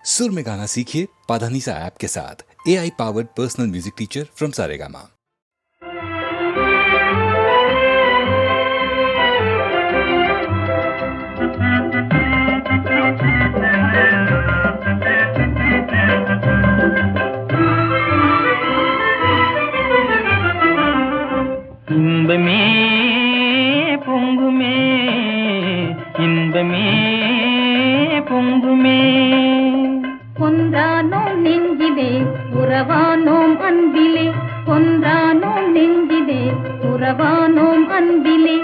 सुर में गाना सीखिए पाधानीसा ऐप के साथ। AI powered personal music teacher from Saregama. இன்பமே பொங்குமே இன்பமே பொங்குமே கொன்றானோம் நெஞ்சிலே உறவானோம் அன்பிலே கொன்றானோம் நெஞ்சிலே உறவானோம் அன்பிலே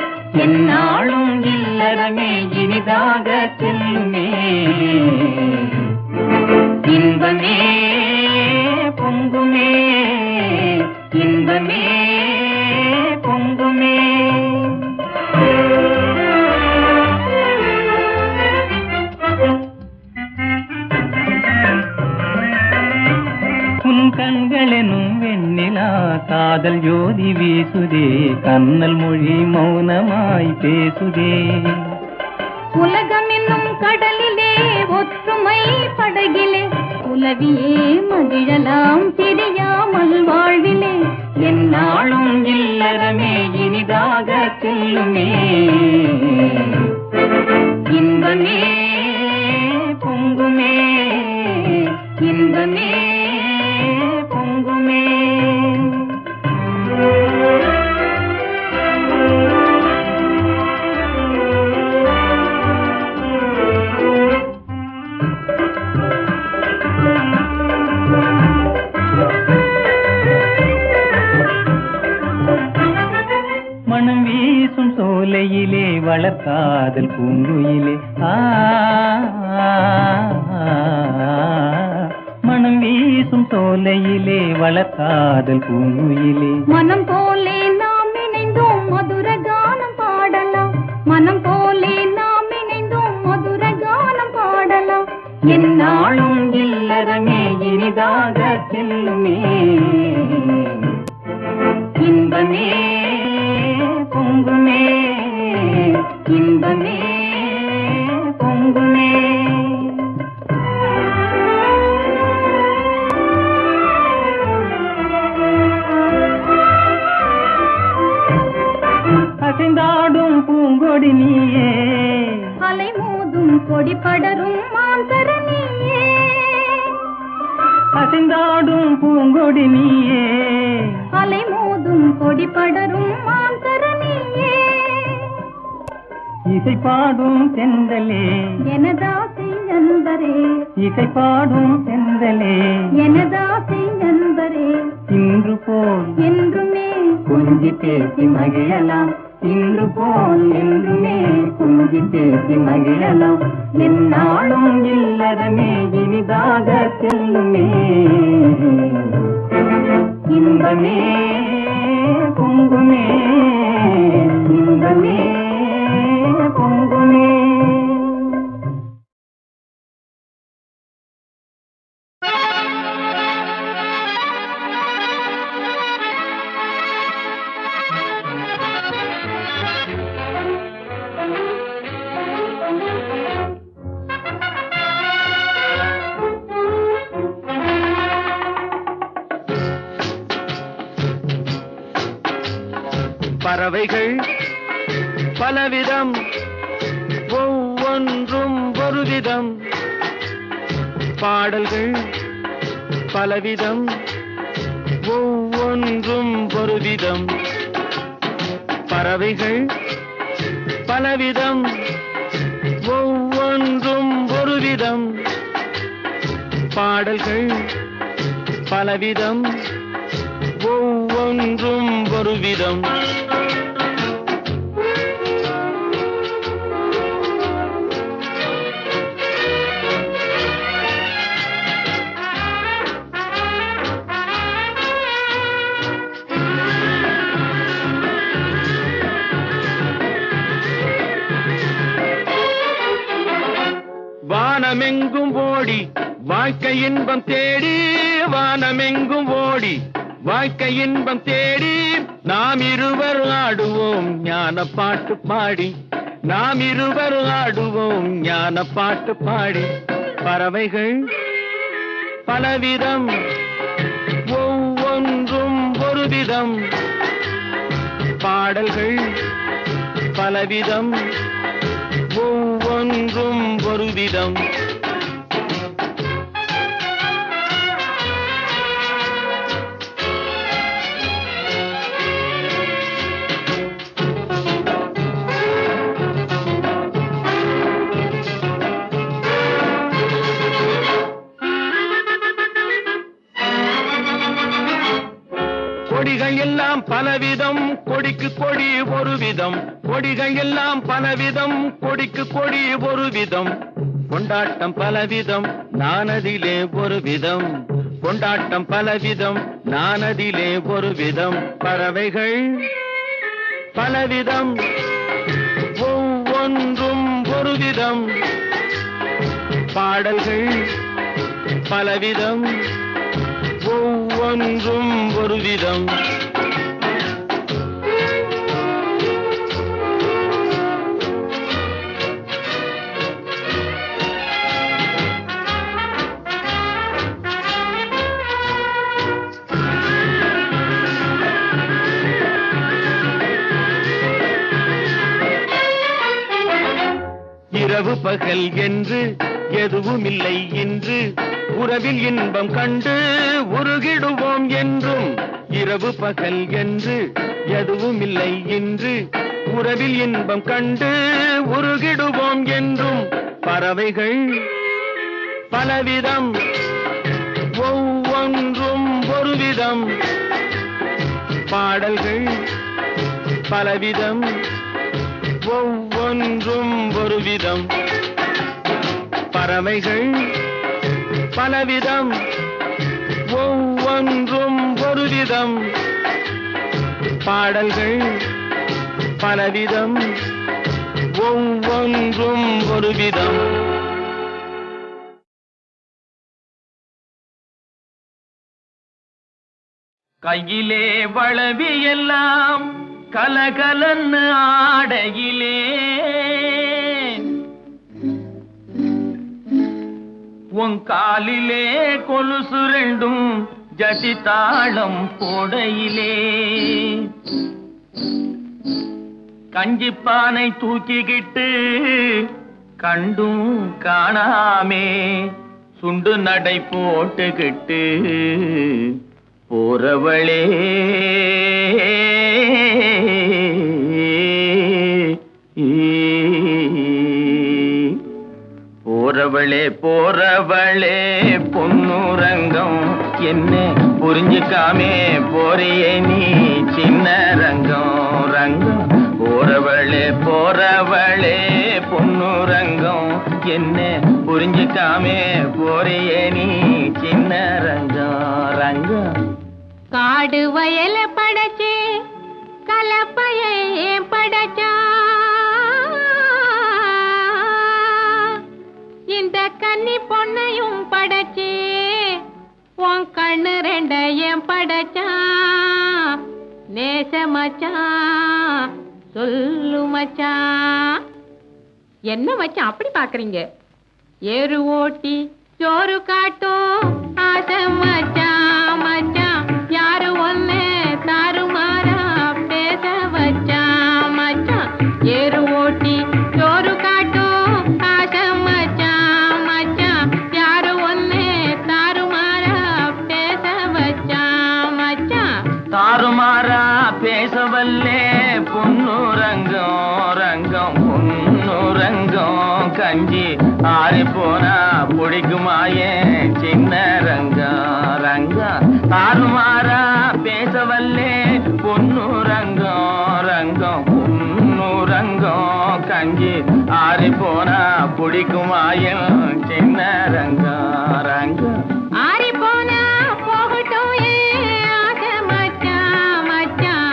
என்னாலும் இல்லறமே இனிதாக செல்லுமே இன்பமே பொங்குமே இன்பமே பொங்குமே உன் கண்களெனும் வெண்ணிலா காதல் ஜோதி வீசுதே கண்ணல் மொழி மௌனமாய் பேசுதே உலகம் என்னும் கடலிலே ஒற்றுமை படகிலே உலவியே மகிழலாம் தெரியாமல் வாழ்விலே என்னாலும் இல்லறமே இனிதாக செல்லுமே இன்பமே பொங்குமே இன்பமே பொங்குமே மனம் வீசும் சோலையிலே வளர்க்காதல் பூங்குயிலே மனம் வீசும் சோலையிலே வளர்க்காதல் பூங்குயிலே மனம் போலே நாம் இணைந்தோம் மதுர கானம் பாடலாம் மனம் போலே நாம் இணைந்தோம் மதுர கானம் பாடலாம் என்னாலும் இல்லறமே இனிதாக செல்லுமே இன்பமே பொங்குமே இன்பமே பொங்குமே அசைந்தாடும் பூங்கொடி நீயே அலை மோதும் கொடி படரும் மாந்தரணியே அசைந்தாடும் பூங்கொடி நீயே அலை மோதும் கொடி படரும் மாந்தரணியே இசை பாடும் செந்தலே எனதாசை நண்பரே இசை பாடும் செந்தலே எனதாசை நண்பரே இன்று போல் என்றுமே கொஞ்சி பேசி மகிழலாம் இன்று போல் என்றுமே கொஞ்சி பேசி மகிழலாம் என்னாலும் இல்லறமே இனிதாக செல்லுமே இன்பமே பொங்குமே இன்பமே பொங்குமே பறவைகள் பலவிதம் ஒவ்வொன்றும் ஒரு விதம் பாடல்கள் பலவிதம் ஒவ்வொன்றும் ஒரு விதம் பறவைகள் பலவிதம் ஒவ்வொன்றும் ஒரு விதம் பாடல்கள் பலவிதம் ஒவ்வொன்றும் ஒரு விதம் வானமெங்கும் ஓடி வாழ்க்கை இன்பம் தேடி வானமெங்கும் ஓடி வாழ்க்கை இன்பம் தேடி நாம் இருவர் ஆடுவோம் ஞான பாட்டு பாடி நாம் இருவர் ஆடுவோம் ஞான பாட்டு பாடி பறவைகள் பலவிதம் ஒவ்வொன்றும் ஒரு விதம் பாடல்கள் பலவிதம் ஒவ்வொன்றும் ஒரு விதம் கொடிகள் எல்லாம் பலவிதம் கொடிக்கு கொடி ஒரு விதம் கொடிகள் எல்லாம் பலவிதம் கொடிக்கு கொடி ஒரு விதம் கொண்டாட்டம் பலவிதம் நானதிலே ஒரு விதம் கொண்டாட்டம் பலவிதம் நானதிலே ஒரு விதம் பறவைகள் பலவிதம் ஒவ்வொன்றும் ஒரு விதம் பாடல்கள் பலவிதம் ஒவ்வொன்றும் ஒரு விதம் இரவு பகல் என்று எதுவும் இல்லை என்று உறவில் இன்பம் கண்டு உருகிடுவோம் என்றும் இரவு பகல் என்று எதுவும் இல்லை என்று உறவில் இன்பம் கண்டு உருகிடுவோம் என்றும் பறவைகள் பலவிதம் ஒவ்வொன்றும் ஒரு விதம் பாடல்கள் பலவிதம் ஒவ்வொன்றும் ஒரு விதம் பறவைகள் பலவிதம் ஒவ்வொன்றும் ஒரு விதம் பாடல்கள் பலவிதம் ஒவ்வொன்றும் ஒரு விதம் கையிலே வளவி எல்லாம் கலகலன்னு ஆடையிலே உன் காலிலே கொலுசு ரெண்டும் ஜதி தாளம் போடையிலே கஞ்சிப்பானை தூக்கிக்கிட்டு கண்டும் காணாமே சுண்டு நடை போட்டுக்கிட்டு போறவளே போறவளே போறவளே பொன்னுரங்கம் என்ன புரிஞ்சுக்காமே போறியே நீ சின்ன ரங்கம் ரங்கம் போறவளே போறவளே பொன்னுரங்கம் என்ன புரிஞ்சுக்காமே போறியே நீ சின்ன ரங்கம் ரங்கம் காடு வயல படைச்சே கலப்பையே படைச்சா இந்த கன்னி பொண்ணையும் படைச்சே உன் கண்ணு ரெண்டையும் படைச்சா நேச மச்சான் சொல்லு மச்சான். என்ன மச்சான் அப்படி பாக்குறீங்க? ஏறு ஓட்டி சோறு காட்டும் ஆசை மச்சான் மச்சான் யாரு ஒன்னு தாறுமாறா பேச வச்சான் மச்சான். ஏறு ஓட்டி சோறு காட்டும் ஆசை மச்சான் மச்சான் யாரு ஒன்னு தாறுமாறா பேச வச்சான் மச்சான். தாறுமாறா பேசவல்லே பொன்னு ரங்கம் ரங்கம் பொன்னு ரங்கம் கஞ்சி ஆறி போனா பிடிக்குமாயே சின்ன ரங்கம் ரங்கம். தாறுமாறா பேசவல்லே பொன்னு ரங்கம் ரங்கம் பொன்னு ரங்கம் கஞ்சி ஆறி போனா பிடிக்குமாயே சின்ன ரங்கம் ரங்கம். ஆறி போனா போகட்டும் ஆசை மச்சான் மச்சான்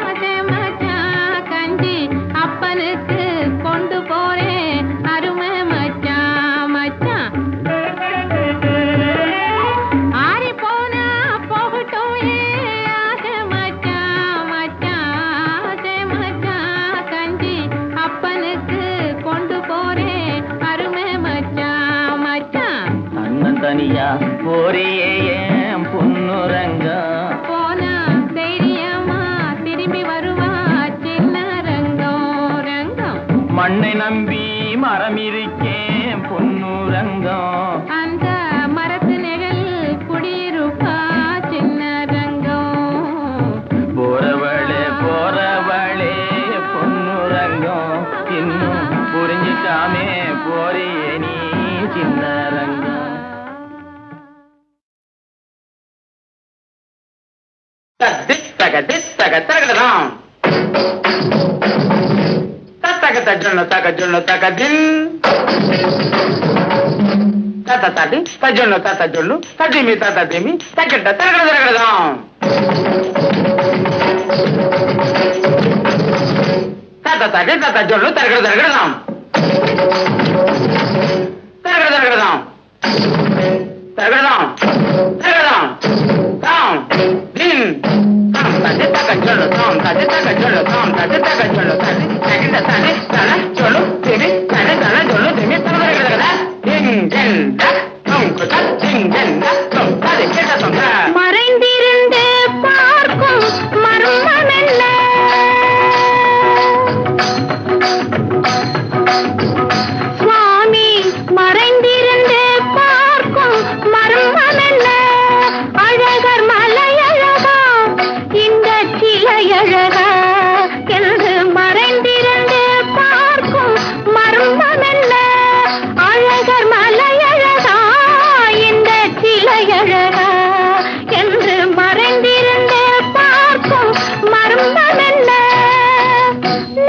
ஆசை மச்சான் கஞ்சி அப்பனுக்கு கொண்டு போறேன் அருமை மச்சான் மச்சான். ஆறி போனா போகட்டும் ஆசை மச்சான் மச்சான் ஆசை மச்சான் கஞ்சி அப்பனுக்கு கொண்டு போறேன் அருமை மச்சான் தனியா போறியே ஏன் பொன்னுரங்கம் போனா தைரியமா திரும்பி வருவா சின்ன ரங்கம் ரங்கம் மண்ணை நம்பி மரம் இருக்கேன் பொன்னுரங்கம் அந்த மரத்து நிழல் குடியிருப்பா சின்ன ரங்கம் போறவளே பொன்னுரங்கம் இன்னும் புரிஞ்சிக்காமே போறியே நீ சின்ன ரங்கம் தக தகடலாம் தக தஜொல்ல தக ஜொல்ல தக தின் தத தடி தஜொல்ல தத ஜொல்லு ததிமி தத திமி தகட தகடலாம் தத தடி தத ஜொல்லு தகடலாம் தகடலாம் தகடலாம் தகடலாம் தாம் தின் தடி தக ஜொல்லு தாம் தடி தக ஜொல்லு தாம் தடி தக ஜொல்லு தடி தகட தடி தல ஜொல்லு திமி தடி தல ஜொல்லு திமி தகடலாம் தின் தின் தம் குதத் தின் தின் தம் தடி கேட்ட தம் மறைந்திருந்து பார்க்கும் மர்மம் என்ன சுவாமி மறைந்திருந்து பார்க்கும் மர்மம் என்ன அழகர் மலையழகா இந்த சிலையழகா என்று மறைந்திருந்து பார்க்கும் மர்மம் என்ன அழகர் மலையழகா இந்த சிலையழகா என்று மறைந்திருந்து பார்க்கும் மர்மம் என்ன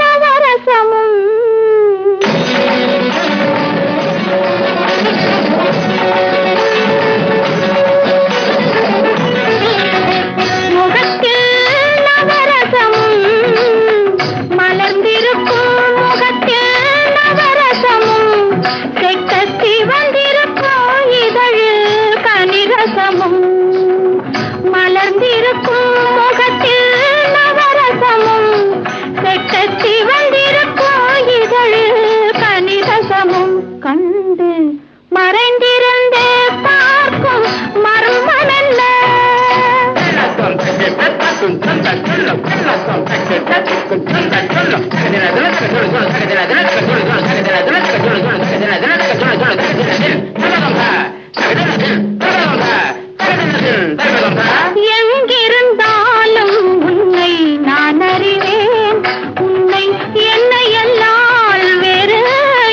நவரசமும் முகத்தில் நவரசமும் மலர்ந்திருக்கும் முகத்தில் நவரசமும் செக்கத்தி வந்திருக்கும் இதழில் கனிரசமும் மலர்ந்திருக்கும் முகத்தில் நவரசமும் செக்கத்தி வந்திருக்கும் இதழில் கனிரசமும் கண்டு மறைந்திருந்து பார்க்கும் மர்மம் என்ன எங்கிருந்தாலும் உன்னை நான் அறிவேன் உன்னை என்னை எல்லால் வேறு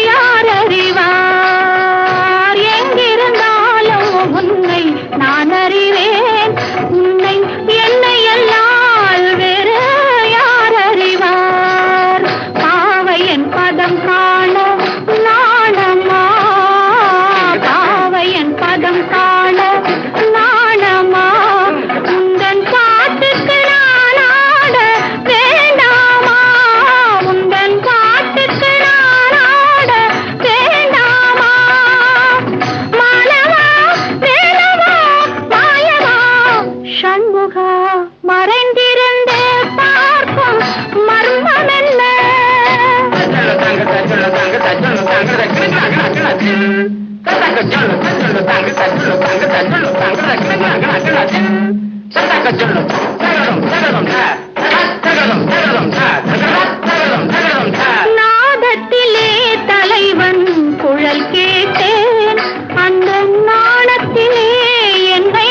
யார் அறிவார் எங்கிருந்தாலும் உன்னை நான் அறிவேன் உன்னை என்னை எல்லால் வேறு யார் அறிவார் பாவையன் பதம் காண நாணமா பாவையன் பதம் காண நாணமா உந்தன் பாட்டுக்கு நான் ஆட வேண்டாமா உந்தன் பாட்டுக்கு நான் ஆட வேண்டாமா மாலவா வேலவா மாயவா சண்முகா மறைந்திருந்து பார்க்கும் மர்மம் என்ன நாதத்திலே தலைவன் குழல் கேட்டேன் அந்த நாணத்திலே என்னை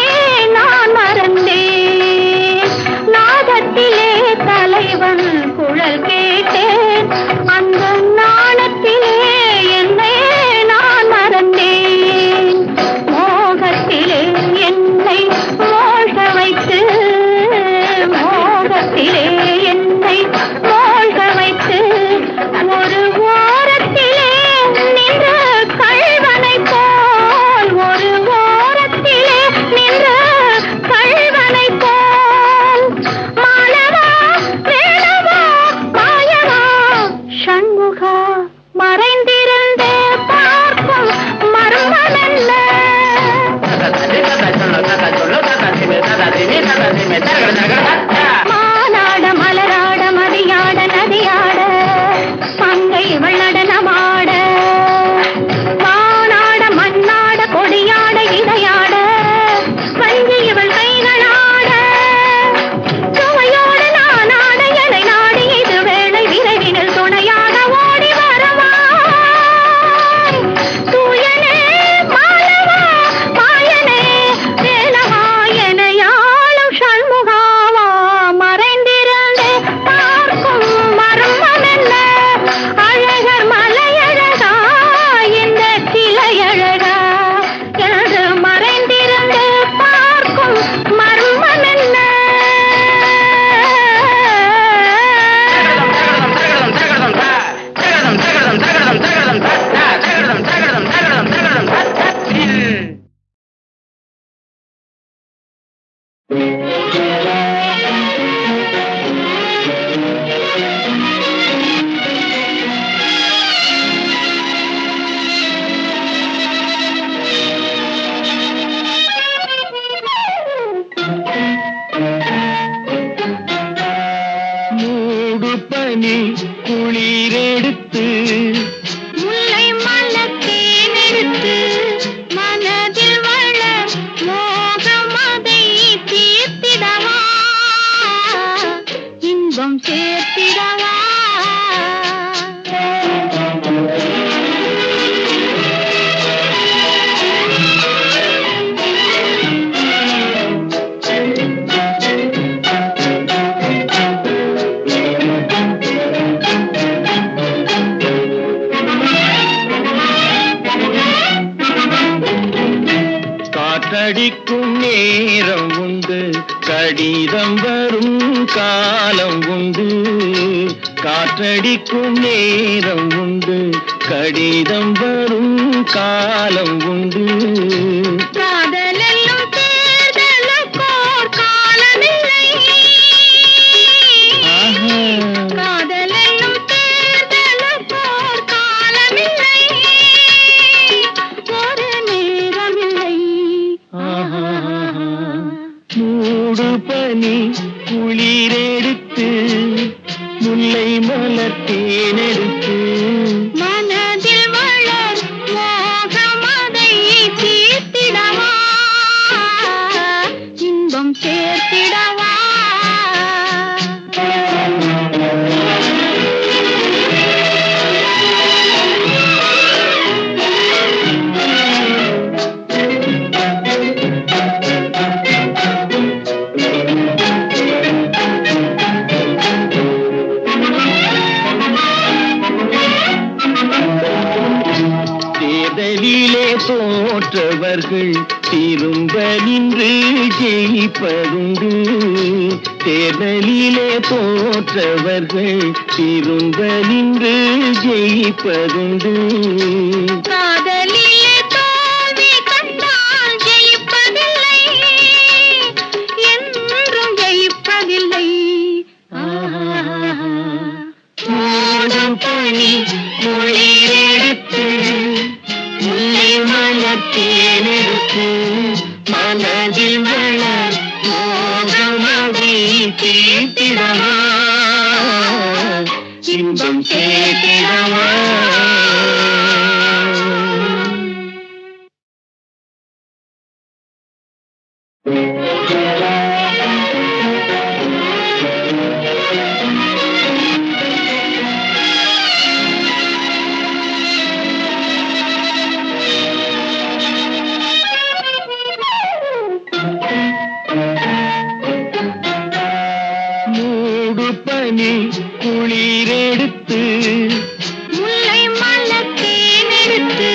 நான் மறந்தேன் நாதத்திலே தலைவன் குழல் கேட்டேன் அந்த நாணத்திலே என்னை நான் மறந்தேன் மோகத்திலே என்னை மோக வைத்து மோகத்திலே பனி குளிரெடுத்து முல்லை மலர் தேனெடுத்து மனதில் வளர் மோகமதை தீர்த்திடவா இன்பம் சேர்த்திடவா காற்றடிக்கும் நேரம் உண்டு கடிதம் வரும் காலம் உண்டு காற்றடிக்கும் நேரம் உண்டு கடிதம் வரும் காலம் உண்டு காதலெல்லும் தேர்தலுக்கோர் காலமில்லை காதலெல்லும் தேர்தலுக்கோர் காலமில்லை ஒரு நேரமில்லை மூடு பனி குளிரெடுத்து முல்லை மலர் தேனெடுத்து மனதில் வளர் மோகமதை தீர்த்திடவா இன்பம் சேர்த்திடவா தேர்தலிலே தோற்றவர்கள் திரும்ப நின்று ஜெயிப்பதுண்டு தேர்தலிலே தோற்றவர்கள் திரும்ப நின்று ஜெயிப்பதுண்டு காதலிலே தோல்வி கண்டால் ஜெயிப்பதில்லை என்றும் ஜெயிப்பதில்லை மூடு பனி குளிரெடுத்து முல்லை மலர் தேனெடுத்து மனதில் வளர் மோகமதை தீர்த்திடவா இன்பம் சேர்த்திடவா மூடு பனி குளிரெடுத்து முல்லை மலர் தேனெடுத்து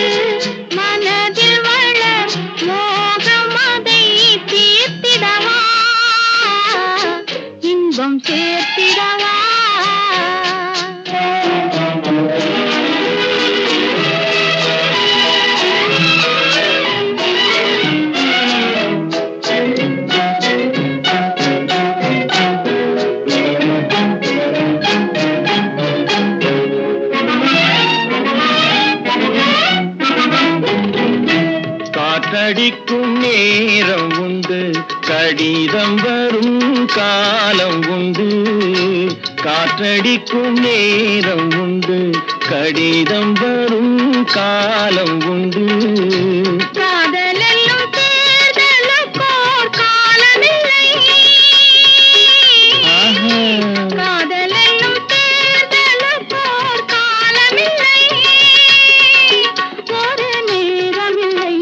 மனதில் வளர் மோகமதை தீர்த்திடவா இன்பம் சேர்த்திடவா காற்றடிக்கும் நேரம் உண்டு கடிதம் வரும் காலம் உண்டு காற்றடிக்கும் நேரம் உண்டு கடிதம் வரும் காலம் உண்டு காதலெல்லும் தேர்தலுக்கோர் காலமில்லை காதலெல்லும் தேர்தலுக்கோர் காலமில்லை ஒரு நேரமில்லை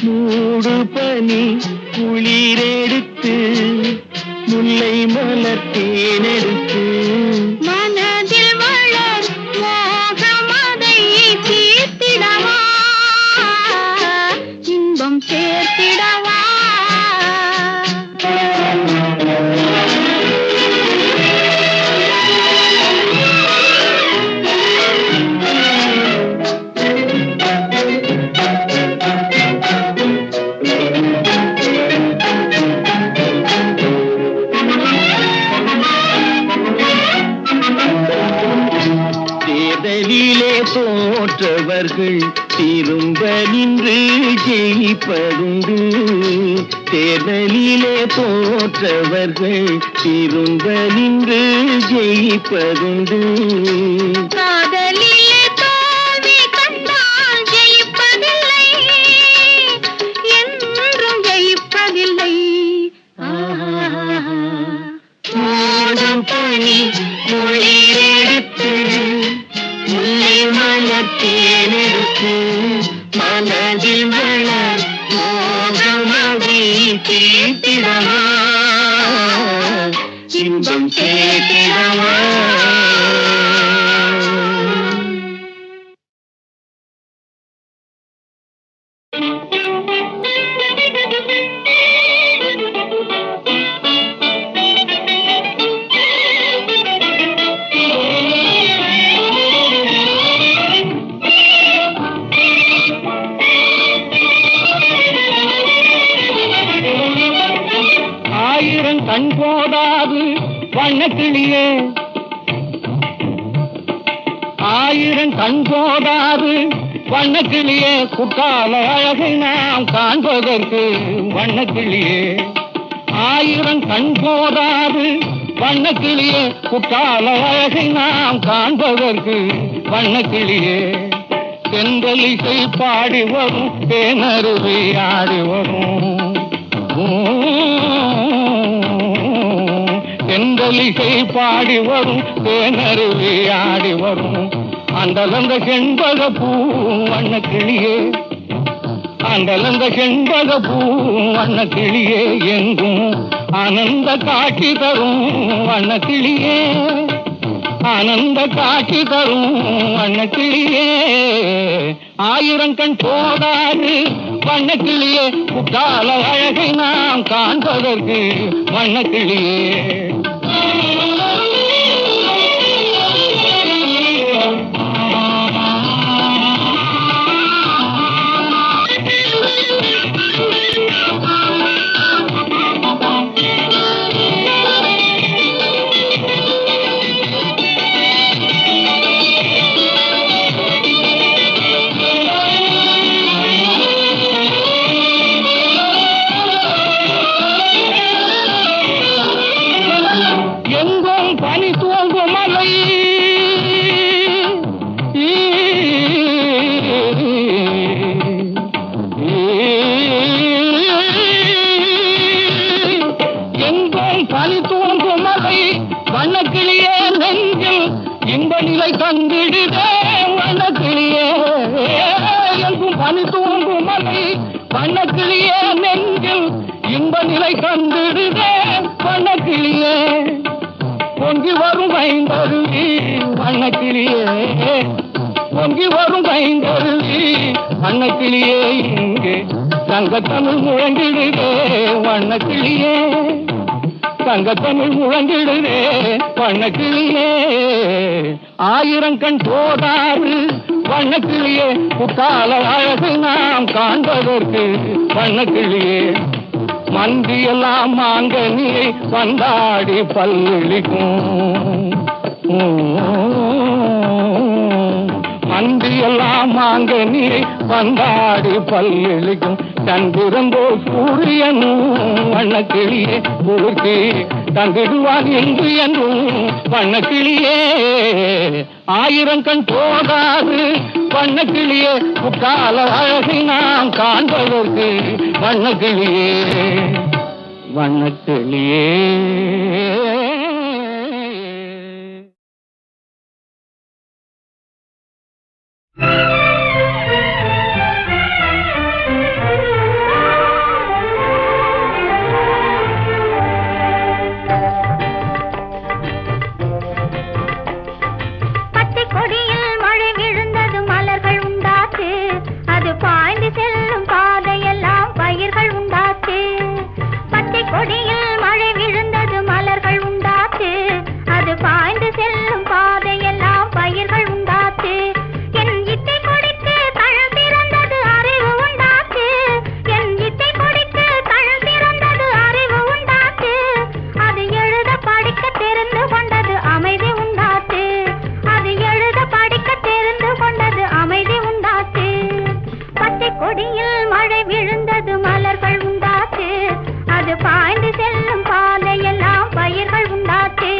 மூடு பனி குளிரெடுத்து முல்லை மலர் தேனெடுத்து மனதில் வளர் மோகமதை தீர்த்திடவா இன்பம் சேர்த்திடவா தேர்தலிலே தோற்றவர்கள் திரும்ப நின்று நின்று ஜெயிப்பதுண்டு. தேர்தலிலே தோற்றவர்கள் திரும்ப நின்று ஜெயிப்பதுண்டு. காதலிலே தோல்வி கண்டால் ஜெயிப்பதில்லை, என்றும் ஜெயிப்பதில்லை. மூடும் பனி குளிரெடுத்து முல்லை மலர் தேனெடுத்து மனதில் வளர் மோகமதி தீர்த்திடவா இன்பம் சேர்த்திடவா. ஆயிரம் கண் போதாது வண்ணக்கிளியே, ஆயிரம் கண் போதாது வண்ணக்கிளியே, குற்றால அழகை நாம் காண்பதற்கு வண்ணக்கிளியே. ஆயிரம் கண் போதாது வண்ணக்கிளியே, குற்றால அழகை நாம் காண்பதற்கு வண்ணக்கிளியே. செந்தலிசை பாடி வரும் தேனருவி ஆடி வரும், செந்தலிசை பாடி வரும் தேனருவி ஆடி வரும். அந்தலந்த செண்பக பூ வண்ணக்கிளியே, அந்தலந்த செண்பக பூ வண்ணக்கிளியே, எங்கும் ஆனந்த காட்சி தரும் வண்ணக்கிளியே, ஆனந்த காட்சி தரும் வண்ணக்கிளியே. ஆயிரம் கண் போதாது வண்ணக்கிளியே, குற்றால அழகை நாம் காண்பதற்கு வண்ணக்கிளியே. வண்ணக்கிளியே நெஞ்சில் இன்ப நிலை தந்திடுதே வண்ணக்கிளியே. பொங்கி வரும் ஐந்தருவி வண்ணக்கிளியே, பொங்கி வரும் ஐந்தருவி வண்ணக்கிளியே. இங்கே தங்கத்தமிழ் முழங்கிடுதே வண்ணக்கிளியே, தங்கத்தமிழ் முழங்கிடுதே வண்ணக்கிளியே. ஆயிரம் கண் போதாது வண்ணக்கிளியே, குற்றால அழகு நாம் காண்பதற்கு வண்ணக்கிளியே. மந்தியெல்லாம் மாங்கனியை வந்தாடி பல்லிக்கும், மந்தியெல்லாம் மாங்கனியை வந்தாடி பல்லிக்கும். தந்திருந்தோ சூரியனும் வண்ணக்கிளியே, குளிர்ச்சி தந்திடுவான் என்று என்றும் வண்ணக்கிளியே. ஆயிரம் கண் போதாது வண்ணக்கிளியே, குற்றால அழகை நாம் காண்பதற்கு வண்ணக்கிளியே, வண்ணக்கிளியே. கொடிய மழை விழுந்தது மலர்கள் உண்டாச்சு அது பாய்ந்து செல்லும் பாதையெல்லாம் பயிர்கள் உண்டாச்சு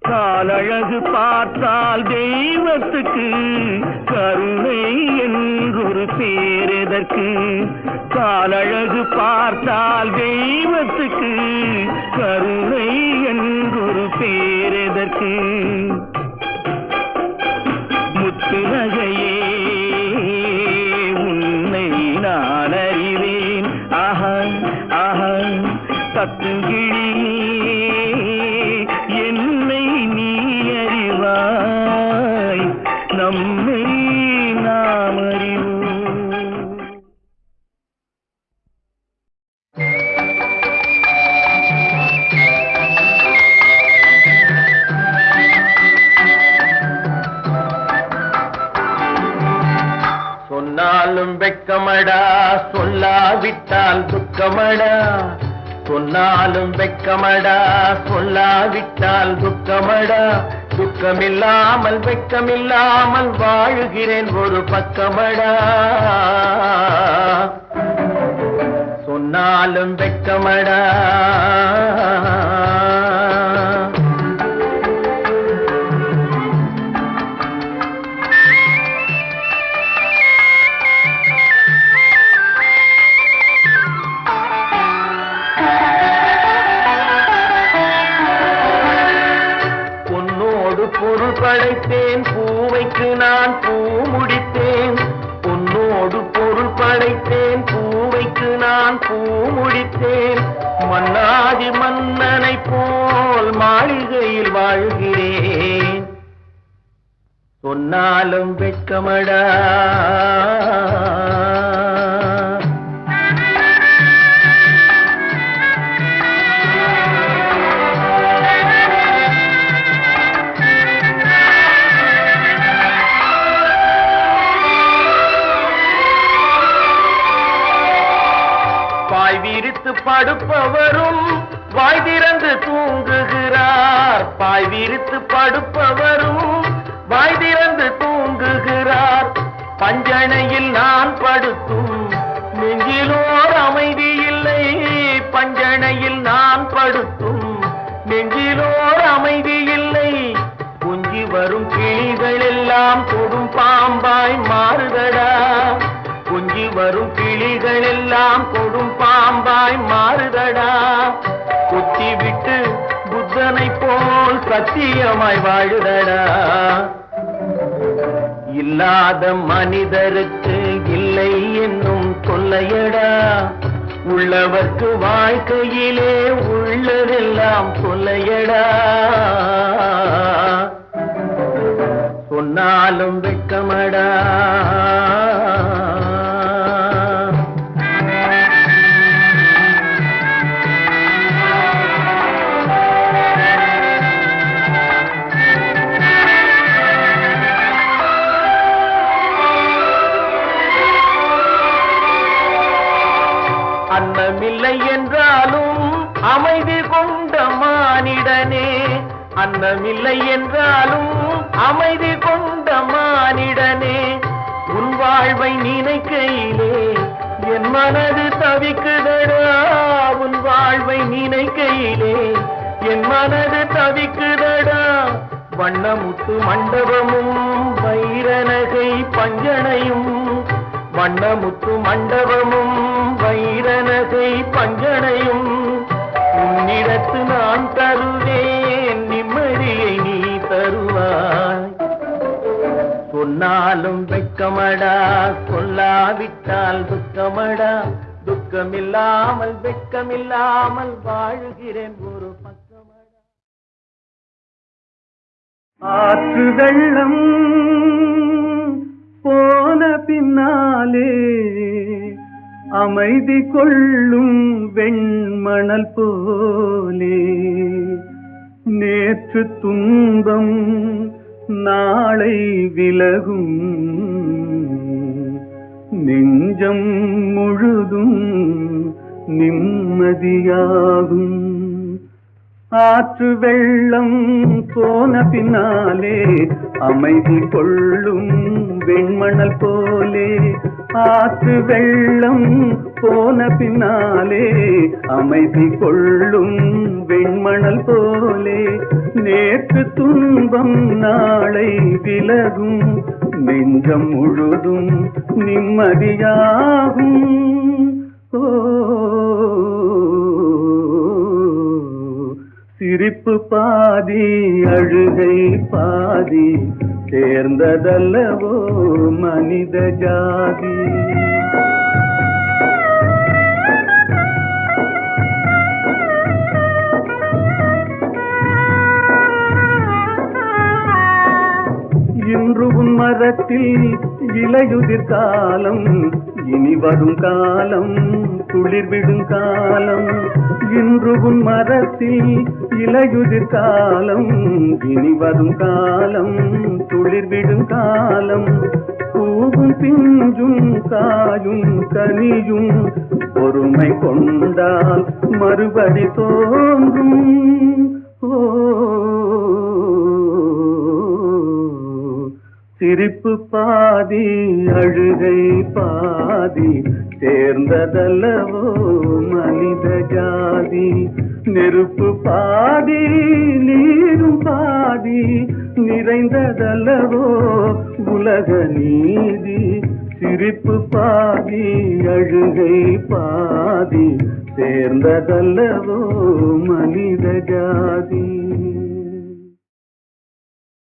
காலழகு பார்த்தால் தெய்வத்துக்கு கருணை எதற்கு காலழகு பார்த்தால் தெய்வத்துக்கு கருணை என்றொரு பேரெதற்கு முத்து நகையே உன்னை நான் அறிவேன் ஆஹா ஆஹா தத்துங்கிழியே என்னை நீ அறிவாய் நம்மை நாம் அறிவோம். சொன்னாலும் வெட்கமடா சொல்லாவிட்டால் துக்கமடா சொன்னாலும் வெட்கமடா சொல்லாவிட்டால் துக்கமடா துக்கமில்லாமல் வெட்கமில்லாமல் வாழுகிறேன் ஒரு பக்கமடா சொன்னாலும் வெட்கமடா பொருள் படைத்தேன் பூவைக்கு நான் பூ முடித்தேன் பொன்னோடு பொருள் படைத்தேன் பூவைக்கு நான் பூ முடித்தேன் மன்னாதி மன்னனை போல் மாளிகையில் வாழ்கிறேன் சொன்னாலும் வெட்கமடா படுப்பவரும் வாய் திறந்து தூங்குகிறார் பாய் விரித்து படுப்பவரும் வாய் திறந்து தூங்குகிறார் பஞ்சனையில் நான் படுத்தும் நெஞ்சிலோர் அமைதி இல்லை பஞ்சனையில் நான் படுத்தும் நெஞ்சிலோர் அமைதி இல்லை குஞ்சி வரும் கிளிகள் எல்லாம் தொடும் பாம்பாய் மாறுதடா குஞ்சி வரும் கிளிகள் எல்லாம் கொடும் பாம்பாய் மாறுதடா குத்தி விட்டு புத்தனை போல் சத்தியமாய் வாழுதடா இல்லாத மனிதருக்கு இல்லை என்னும் சொல்லையடா உள்ளவர்க்கு வாழ்க்கையிலே உள்ளதெல்லாம் சொல்லையடா சொன்னாலும் வெட்கமடா அன்னமில்லை என்றாலும் அமைதி கொண்ட மானிடனே அன்னமில்லை என்றாலும் அமைதி கொண்ட மானிடனே உன் வாழ்வை நினைக்கையிலே என் மனது தவிக்குதடா உன் வாழ்வை நினைக்கையிலே என் மனது தவிக்குதடா வண்ணமுத்து மண்டபமும் வைரநகை பஞ்சனையும் வண்ணமுத்து மண்டபமும் வைரநகை பஞ்சனையும் உன்னிடத்து நான் தருவேன் நிம்மதியை நீ தருவாய் சொன்னாலும் வெட்கமடா சொல்லாவிட்டால் துக்கமடா துக்கமில்லாமல் வெட்கமில்லாமல் வாழுகிறேன் ஒரு பக்கமடா ஆற்று வெள்ளம் போன பின்னாலே அமைதி கொள்ளும் வெண்மணல் போலே நேற்று துன்பம் நாளை விலகும் நெஞ்சம் முழுதும் நிம்மதியாகும் ஆற்று வெள்ளம் போன பின்னாலே அமைதி கொள்ளும் வெண்மணல் போலே ஆற்று வெள்ளம் போன பின்னாலே அமைதி கொள்ளும் வெண்மணல் போலே நேற்று துன்பம் நாளை விலகும் நெஞ்சம் முழுதும் நிம்மதியாகும். ஓ, சிரிப்பு பாதி அழுகை பாதி சேர்ந்ததல்லவோ மனித ஜாதி. இன்று உன் மரத்தில் இலையுதிர் காலம், இனி வரும் காலம் குளிர்விடும் காலம். இன்று உன் மரத்தில் இலையுதிர் காலம், இனி வரும் காலம் குளிர்விடும் காலம். பூவும் பிஞ்சும் காயும் கனியும் பொறுமை கொண்டால் மறுபடி தோன்றும். ஓ, சிரிப்பு பாதி அழுகை பாதி சேர்ந்ததல்லவோ மனித ஜாதி. நெருப்பு பாதி நீரும் பாதி நிறைந்ததல்லவோ உலக நீதி. சிரிப்பு பாதி அழுகை பாதி சேர்ந்ததல்லவோ மனித ஜாதி.